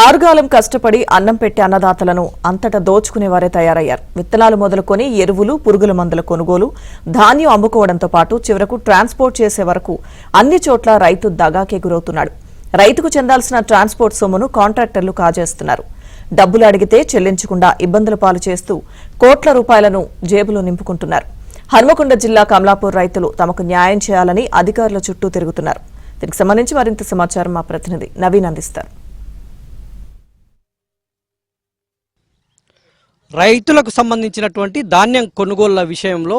ఆరుగాలం కష్టపడి అన్నం పెట్టే అన్నదాతలను అంతటా దోచుకునేవారే తయారయ్యారు. విత్తనాలు మొదలుకొని ఎరువులు, పురుగుల మందుల కొనుగోలు, ధాన్యం అమ్ముకోవడంతో పాటు చివరకు ట్రాన్స్పోర్ట్ చేసే వరకు అన్ని చోట్ల రైతు దగాకే గురవుతున్నాడు. రైతుకు చెందాల్సిన ట్రాన్స్పోర్ట్ సొమ్మును కాంట్రాక్టర్లు కాజేస్తున్నారు. డబ్బులు అడిగితే చెల్లించకుండా ఇబ్బందుల పాలు చేస్తూ కోట్ల రూపాయలను జేబులో నింపుకుంటున్నారు. హన్మకొండ జిల్లా కమలాపూర్ రైతులు తమకు న్యాయం చేయాలని అధికారుల చుట్టూ తిరుగుతున్నారు. దీనికి సంబంధించి మరింత సమాచారం మా ప్రతినిధి నవీన్ అందిస్తారు. రైతులకు సంబంధించినటువంటి ధాన్యం కొనుగోళ్ల విషయంలో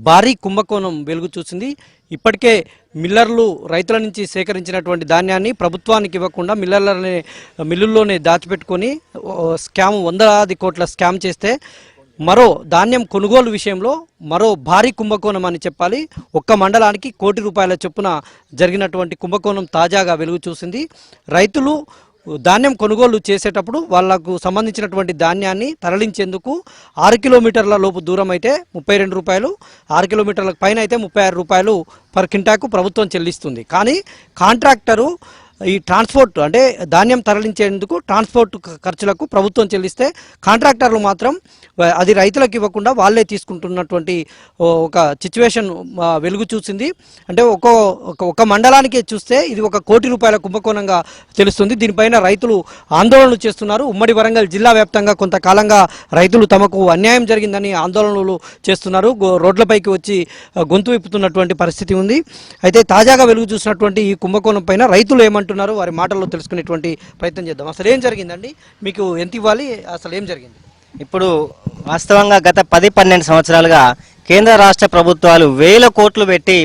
భారీ కుంభకోణం వెలుగు చూసింది. ఇప్పటికే మిల్లర్లు రైతుల నుంచి సేకరించినటువంటి ధాన్యాన్ని ప్రభుత్వానికి ఇవ్వకుండా మిల్లుల్లోనే దాచిపెట్టుకొని స్కామ్ వందలాది కోట్ల స్కామ్ చేస్తే మరో ధాన్యం కొనుగోలు విషయంలో మరో భారీ కుంభకోణం అని చెప్పాలి. ఒక్క మండలానికి ₹1 కోటి చొప్పున జరిగినటువంటి కుంభకోణం తాజాగా వెలుగు చూసింది. రైతులు ధాన్యం కొనుగోలు చేసేటప్పుడు వాళ్లకు సంబంధించినటువంటి ధాన్యాన్ని తరలించేందుకు 6 కిలోమీటర్ల లోపు దూరం అయితే ₹32, 6 కిలోమీటర్ల పైన అయితే ₹36 పర్ క్వింటాకు ప్రభుత్వం చెల్లిస్తుంది. కానీ కాంట్రాక్టరు ఈ ట్రాన్స్పోర్ట్ అంటే ధాన్యం తరలించేందుకు ట్రాన్స్పోర్ట్ ఖర్చులకు ప్రభుత్వం చెల్లిస్తే కాంట్రాక్టర్లు మాత్రం అది రైతులకు ఇవ్వకుండా వాళ్ళే తీసుకుంటున్నటువంటి ఒక సిచ్యువేషన్ వెలుగు చూసింది. అంటే ఒక మండలానికి చూస్తే ఇది ₹1 కోటి కుంభకోణంగా తెలుస్తుంది. దీనిపైన రైతులు ఆందోళనలు చేస్తున్నారు. ఉమ్మడి వరంగల్ జిల్లా వ్యాప్తంగా కొంతకాలంగా రైతులు తమకు అన్యాయం జరిగిందని ఆందోళనలు చేస్తున్నారు. రోడ్లపైకి వచ్చి గొంతు విప్పుతున్నటువంటి పరిస్థితి ఉంది. అయితే తాజాగా వెలుగు చూసినటువంటి ఈ కుంభకోణం పైన రైతులు ఏమంటున్నారు, వారి మాటల్లో తెలుసుకునేటువంటి ప్రయత్నం చేద్దాం. అసలు ఏం జరిగిందండి, మీకు ఎంత ఇవ్వాలి, అసలు ఏం జరిగింది? ఇప్పుడు వాస్తవంగా గత 10-12 సంవత్సరాలుగా కేంద్ర రాష్ట్ర ప్రభుత్వాలు వేల కోట్లు పెట్టి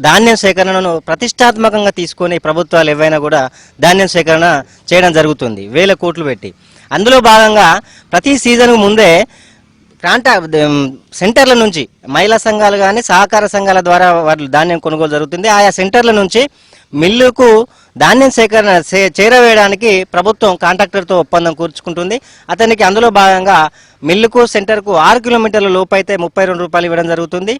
ధాన్యం సేకరణను ప్రతిష్టాత్మకంగా తీసుకొని ప్రభుత్వాలు ఏవైనా కూడా ధాన్యం సేకరణ చేయడం జరుగుతుంది. వేల కోట్లు పెట్టి అందులో భాగంగా ప్రతి సీజన్ ముందే సెంటర్ల నుంచి మహిళా సంఘాలు కానీ సహకార సంఘాల ద్వారా వాళ్ళు ధాన్యం కొనుగోలు జరుగుతుంది. ఆయా సెంటర్ల నుంచి మిల్లుకు ధాన్యం సేకరణ చేరవేయడానికి ప్రభుత్వం కాంట్రాక్టర్తో ఒప్పందం కూర్చుకుంటుంది. అతనికి అందులో భాగంగా మిల్లుకు సెంటర్కు 6 కిలోమీటర్ల లోపు అయితే ₹32 ఇవ్వడం జరుగుతుంది.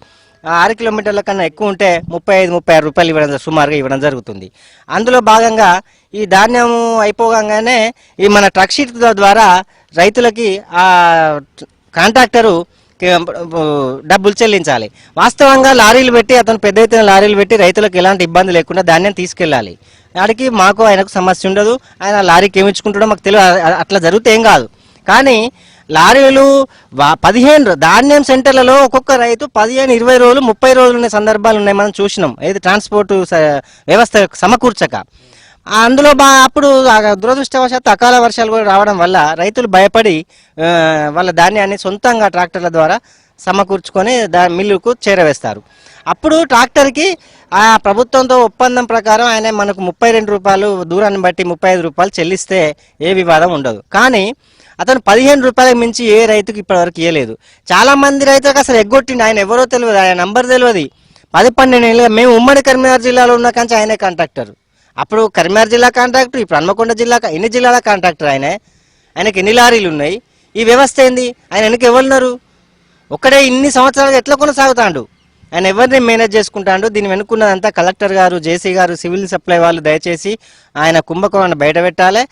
6 కిలోమీటర్ల కన్నా ఎక్కువ ఉంటే ₹35-36 ఇవ్వడం సుమారుగా ఇవ్వడం జరుగుతుంది. అందులో భాగంగా ఈ ధాన్యం అయిపోగానే ఈ మన ట్రక్ షీట్ ద్వారా రైతులకి ఆ కాంట్రాక్టరు డబ్బులు చెల్లించాలి. వాస్తవంగా లారీలు పెట్టి అతను పెద్ద ఎత్తున లారీలు పెట్టి రైతులకు ఎలాంటి ఇబ్బంది లేకుండా ధాన్యం తీసుకెళ్ళాలి. వాడికి మాకు ఆయనకు సమస్య ఉండదు. ఆయన లారీకి ఏమిచ్చుకుంటాడో మాకు తెలియదు. అట్లా జరిగితే ఏం కాదు. కానీ లారీలు 15 ధాన్యం సెంటర్లలో ఒక్కొక్క రైతు 15-20 రోజులు 30 రోజులు ఉన్న సందర్భాలు ఉన్నాయి. మనం చూసినాం. ఏది ట్రాన్స్పోర్ట్ వ్యవస్థ సమకూర్చక అందులో అప్పుడు దురదృష్టవశాత్తు అకాల వర్షాలు కూడా రావడం వల్ల రైతులు భయపడి వాళ్ళ ధాన్యాన్ని సొంతంగా ట్రాక్టర్ల ద్వారా సమకూర్చుకొని మిల్లుకు చేరవేస్తారు. అప్పుడు ట్రాక్టర్కి ఆ ప్రభుత్వంతో ఒప్పందం ప్రకారం ఆయన మనకు ₹32 దూరాన్ని బట్టి ₹35 చెల్లిస్తే ఏ వివాదం ఉండదు. కానీ అతను ₹15 మించి ఏ రైతుకి ఇప్పటివరకు ఇవ్వలేదు. చాలా మంది రైతులకు అసలు ఎగ్గొట్టిండి. ఆయన ఎవరో తెలియదు, ఆయన నంబర్ తెలియదు. 10-12 ఏళ్ళుగా మేము ఉమ్మడి కరీంనగర్ జిల్లాలో ఉన్న కంచి ఆయనే కాంట్రాక్టర్. అప్పుడు కరీంనగర్ జిల్లా కాంట్రాక్టర్, ఇప్పుడు హన్మకొండ జిల్లా ఎన్ని జిల్లాల కాంట్రాక్టర్ ఆయనకి ఎన్ని లారీలు ఉన్నాయి? ఈ వ్యవస్థ ఏంది? ఆయన వెనక ఎవరున్నారు? ఒక్కడే ఇన్ని సంవత్సరాలుగా ఎట్లా కొనసాగుతాడు? ఆయన ఎవరిని మేనేజ్ చేసుకుంటాడు? దీన్ని వెనుక్కున్నదంతా కలెక్టర్ గారు, జేసీ గారు, సివిల్ సప్లై వాళ్ళు దయచేసి ఆయన కుంభకోణాన్ని బయట పెట్టాలి.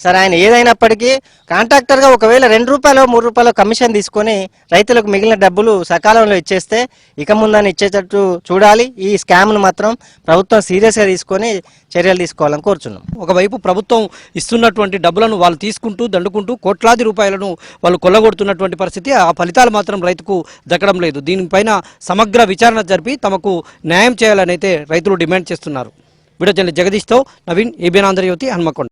సరే, ఆయన ఏదైనప్పటికీ కాంట్రాక్టర్గా ఒకవేళ ₹2 ₹3 కమిషన్ తీసుకొని రైతులకు మిగిలిన డబ్బులు సకాలంలో ఇచ్చేస్తే ఇక ముందని ఇచ్చేటట్టు చూడాలి. ఈ స్కామ్ను మాత్రం ప్రభుత్వం సీరియస్గా తీసుకొని చర్యలు తీసుకోవాలని కోరుచున్నాం. ఒకవైపు ప్రభుత్వం ఇస్తున్నటువంటి డబ్బులను వాళ్ళు తీసుకుంటూ దండుకుంటూ కోట్లాది రూపాయలను వాళ్ళు కొల్లగొడుతున్నటువంటి పరిస్థితి. ఆ ఫలితాలు మాత్రం రైతుకు దక్కడం లేదు. దీనిపైన సమగ్ర విచారణ జరిపి తమకు న్యాయం చేయాలని అయితే రైతులు డిమాండ్ చేస్తున్నారు. వీడియో జర్నలిస్ట్ జగదీష్తో నవీన్, ఏబిఎన్ ఆంధ్రజ్యోతి, హన్మకొండ.